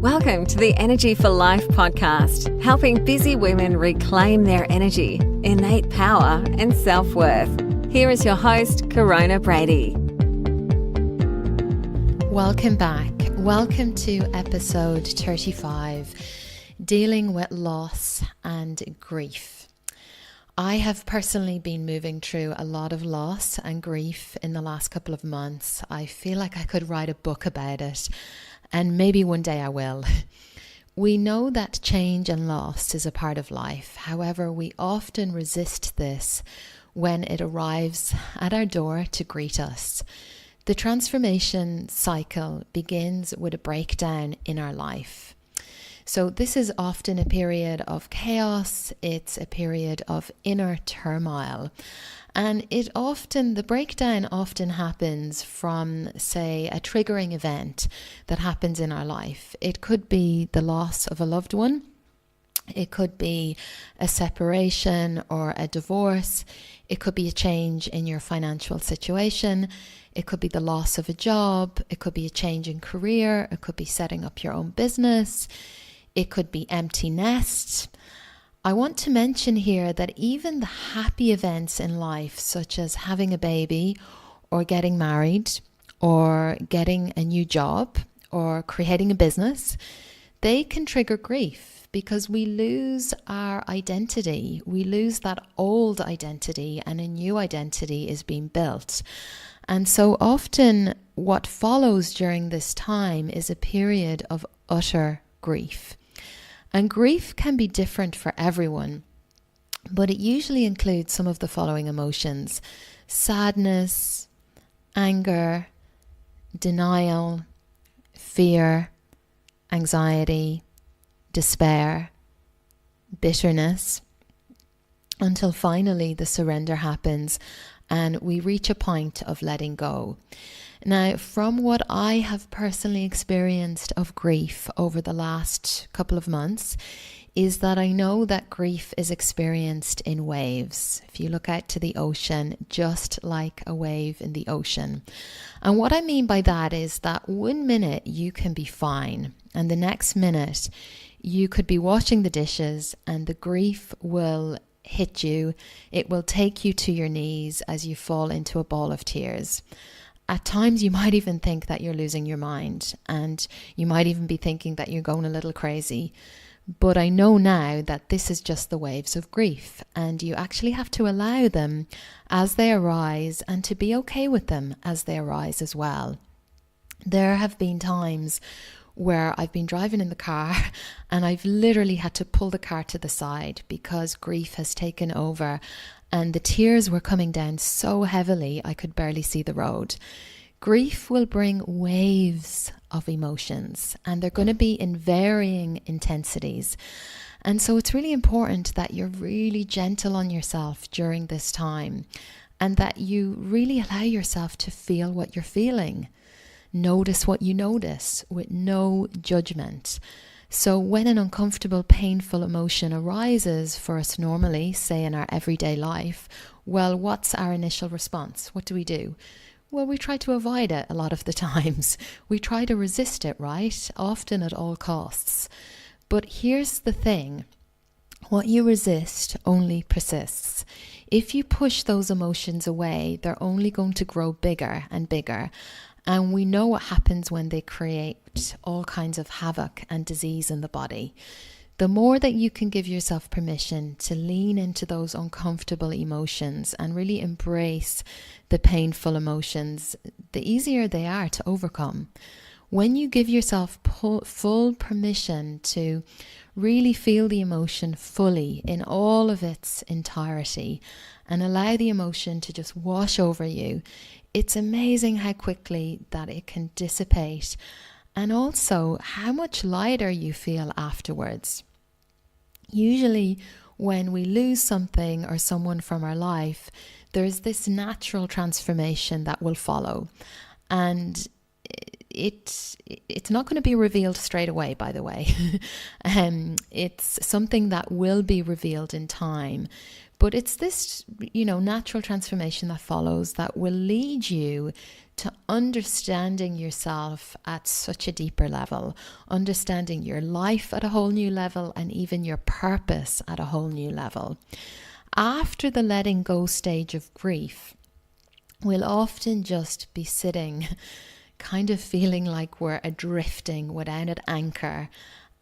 Welcome to the Energy for Life podcast, helping busy women reclaim their energy, innate power, and self-worth. Here is your host, Corona Brady. Welcome back. Welcome to episode 35, Dealing with Loss and Grief. I have personally been moving through a lot of loss and grief in the last couple of months. I feel like I could write a book about it, and maybe one day I will. We know that change and loss is a part of life. However, we often resist this when it arrives at our door to greet us. The transformation cycle begins with a breakdown in our life. So this is often a period of chaos. It's a period of inner turmoil. And the breakdown often happens from, say, a triggering event that happens in our life. It could be the loss of a loved one. It could be a separation or a divorce. It could be a change in your financial situation. It could be the loss of a job. It could be a change in career. It could be setting up your own business. It could be empty nest. I want to mention here that even the happy events in life, such as having a baby or getting married or getting a new job or creating a business, they can trigger grief because we lose our identity. We lose that old identity and a new identity is being built. And so often what follows during this time is a period of utter grief. And grief can be different for everyone, but it usually includes some of the following emotions: sadness, anger, denial, fear, anxiety, despair, bitterness, until finally the surrender happens and we reach a point of letting go. Now, from what I have personally experienced of grief over the last couple of months, is that I know that grief is experienced in waves. If you look out to the ocean, just like a wave in the ocean. And what I mean by that is that 1 minute you can be fine, and the next minute you could be washing the dishes and the grief will hit you. It will take you to your knees as you fall into a ball of tears. At times you might even think that you're losing your mind, and you might even be thinking that you're going a little crazy. But I know now that this is just the waves of grief, and you actually have to allow them as they arise and to be okay with them as they arise as well. There have been times where I've been driving in the car and I've literally had to pull the car to the side because grief has taken over and the tears were coming down so heavily I could barely see the road. Grief will bring waves of emotions and they're going to be in varying intensities. And so it's really important that you're really gentle on yourself during this time and that you really allow yourself to feel what you're feeling. Notice what you notice with no judgment. So when an uncomfortable, painful emotion arises for us normally, say in our everyday life, well, what's our initial response? What do? Well, we try to avoid it a lot of the times. We try to resist it, right? Often at all costs. But here's the thing. What you resist only persists. If you push those emotions away, they're only going to grow bigger and bigger. And we know what happens when they create all kinds of havoc and disease in the body. The more that you can give yourself permission to lean into those uncomfortable emotions and really embrace the painful emotions, the easier they are to overcome. When you give yourself full permission to really feel the emotion fully in all of its entirety and allow the emotion to just wash over you, it's amazing how quickly that it can dissipate and also how much lighter you feel afterwards. Usually when we lose something or someone from our life, there's this natural transformation that will follow. And it's not going to be revealed straight away, by the way. It's something that will be revealed in time. But it's this, natural transformation that follows that will lead you to understanding yourself at such a deeper level, understanding your life at a whole new level, and even your purpose at a whole new level. After the letting go stage of grief, we'll often just be sitting, kind of feeling like we're adrifting without an anchor,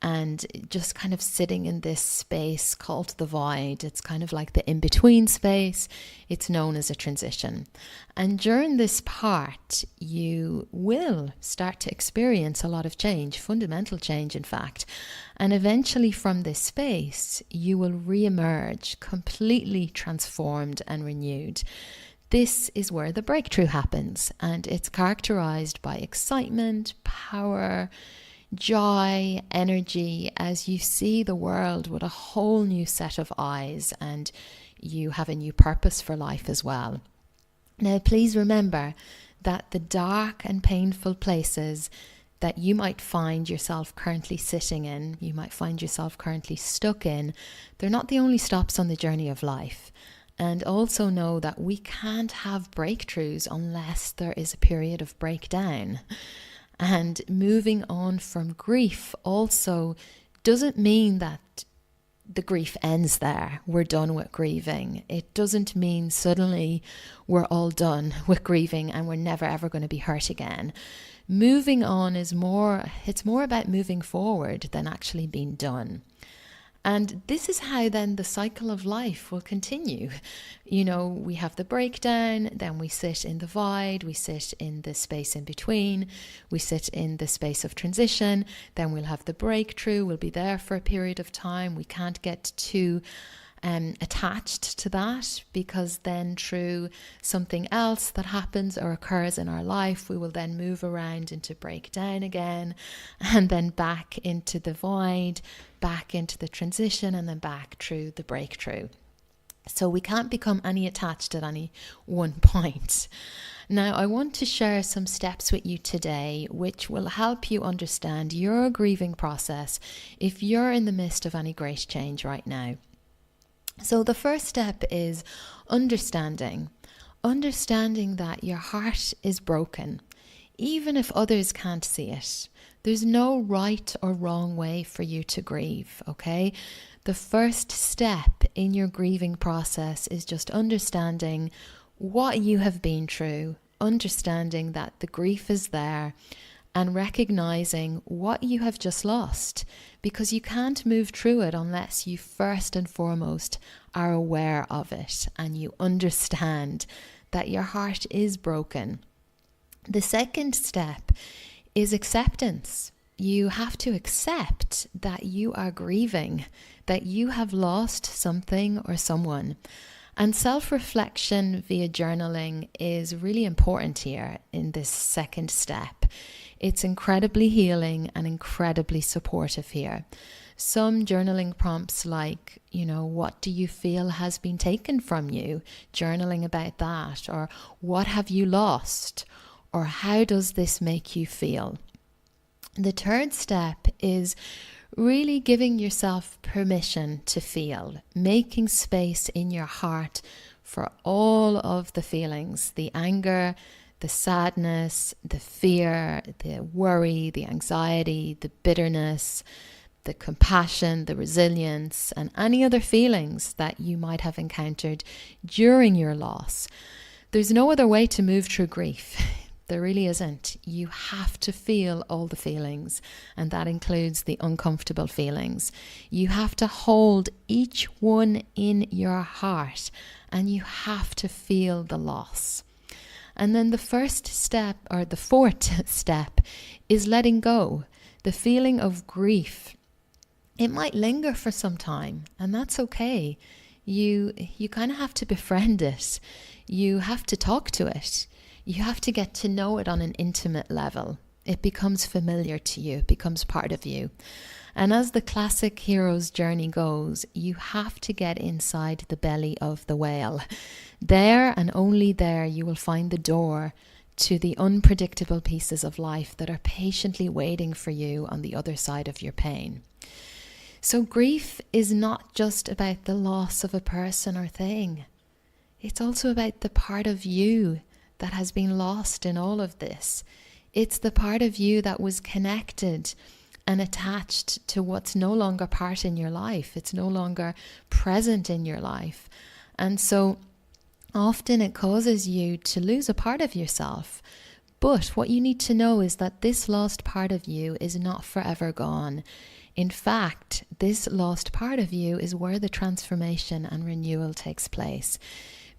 and just kind of sitting in this space called the void. It's kind of like the in-between space. It's known as a transition. And during this part, you will start to experience a lot of change, fundamental change, in fact. And eventually from this space, you will re-emerge completely transformed and renewed. This is where the breakthrough happens, and it's characterized by excitement, power, joy, energy, as you see the world with a whole new set of eyes, and you have a new purpose for life as well. Now, please remember that the dark and painful places that you might find yourself currently sitting in, you might find yourself currently stuck in, they're not the only stops on the journey of life. And also know that we can't have breakthroughs unless there is a period of breakdown. And moving on from grief also doesn't mean that the grief ends there. We're done with grieving. It doesn't mean suddenly we're all done with grieving and we're never ever going to be hurt again. Moving on it's more about moving forward than actually being done. And this is how then the cycle of life will continue. We have the breakdown, then we sit in the void, we sit in the space in between, we sit in the space of transition, then we'll have the breakthrough, we'll be there for a period of time. We can't get too attached to that, because then through something else that happens or occurs in our life, we will then move around into breakdown again, and then back into the void, back into the transition, and then back through the breakthrough. So we can't become any attached at any one point. Now, I want to share some steps with you today which will help you understand your grieving process if you're in the midst of any great change right now. So the first step is understanding that your heart is broken, even if others can't see it. There's no right or wrong way for you to grieve, okay? The first step in your grieving process is just understanding what you have been through, understanding that the grief is there, and recognizing what you have just lost, because you can't move through it unless you first and foremost are aware of it and you understand that your heart is broken. The second step is acceptance. You have to accept that you are grieving, that you have lost something or someone. And self-reflection via journaling is really important here in this second step. It's incredibly healing and incredibly supportive here. Some journaling prompts like, what do you feel has been taken from you? Journaling about that. Or what have you lost? Or how does this make you feel? The third step is really giving yourself permission to feel, making space in your heart for all of the feelings, the anger, the sadness, the fear, the worry, the anxiety, the bitterness, the compassion, the resilience, and any other feelings that you might have encountered during your loss. There's no other way to move through grief. There really isn't. You have to feel all the feelings, and that includes the uncomfortable feelings. You have to hold each one in your heart, and you have to feel the loss. And then the fourth step is letting go. The feeling of grief, it might linger for some time, and that's okay. You kind of have to befriend it. You have to talk to it. You have to get to know it on an intimate level. It becomes familiar to you. It becomes part of you. And as the classic hero's journey goes, you have to get inside the belly of the whale. There and only there you will find the door to the unpredictable pieces of life that are patiently waiting for you on the other side of your pain. So grief is not just about the loss of a person or thing. It's also about the part of you that has been lost in all of this. It's the part of you that was connected and attached to what's no longer part in your life. It's no longer present in your life. And so often it causes you to lose a part of yourself. But what you need to know is that this lost part of you is not forever gone. In fact, this lost part of you is where the transformation and renewal takes place.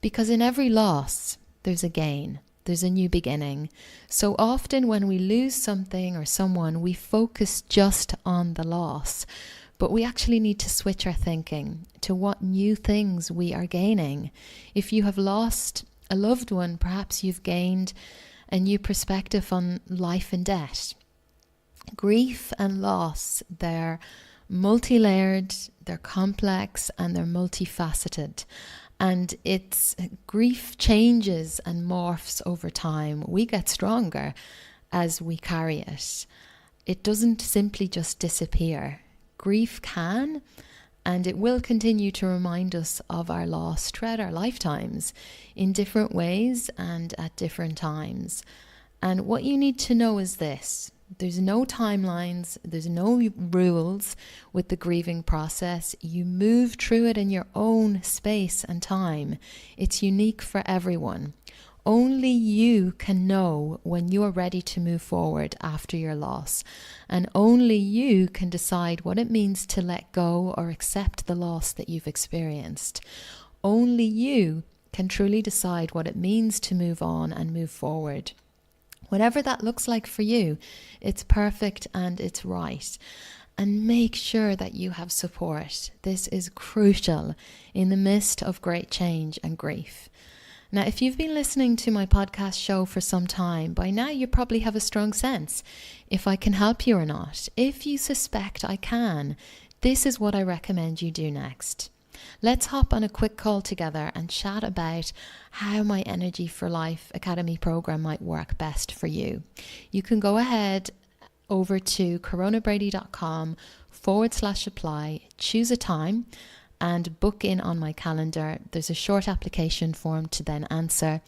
Because in every loss, there's a gain. There's a new beginning. So often when we lose something or someone, we focus just on the loss. But we actually need to switch our thinking to what new things we are gaining. If you have lost a loved one, perhaps you've gained a new perspective on life and death. Grief and loss, they're multi-layered, they're complex, and they're multifaceted. And it's grief changes and morphs over time. We get stronger as we carry it. It doesn't simply just disappear. Grief can and it will continue to remind us of our loss throughout our lifetimes in different ways and at different times. And what you need to know is this. There's no timelines, there's no rules with the grieving process. You move through it in your own space and time. It's unique for everyone. Only you can know when you are ready to move forward after your loss. And only you can decide what it means to let go or accept the loss that you've experienced. Only you can truly decide what it means to move on and move forward. Whatever that looks like for you, it's perfect and it's right. And make sure that you have support. This is crucial in the midst of great change and grief. Now, if you've been listening to my podcast show for some time, by now you probably have a strong sense if I can help you or not. If you suspect I can, this is what I recommend you do next. Let's hop on a quick call together and chat about how my Energy for Life Academy program might work best for you. You can go ahead over to coronabrady.com/apply, choose a time and book in on my calendar. There's a short application form to then answer.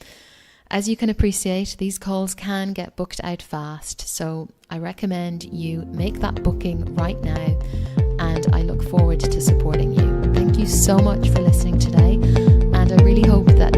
As you can appreciate, these calls can get booked out fast, so I recommend you make that booking right now, and I look forward to supporting you. Thank you so much for listening today, and I really hope that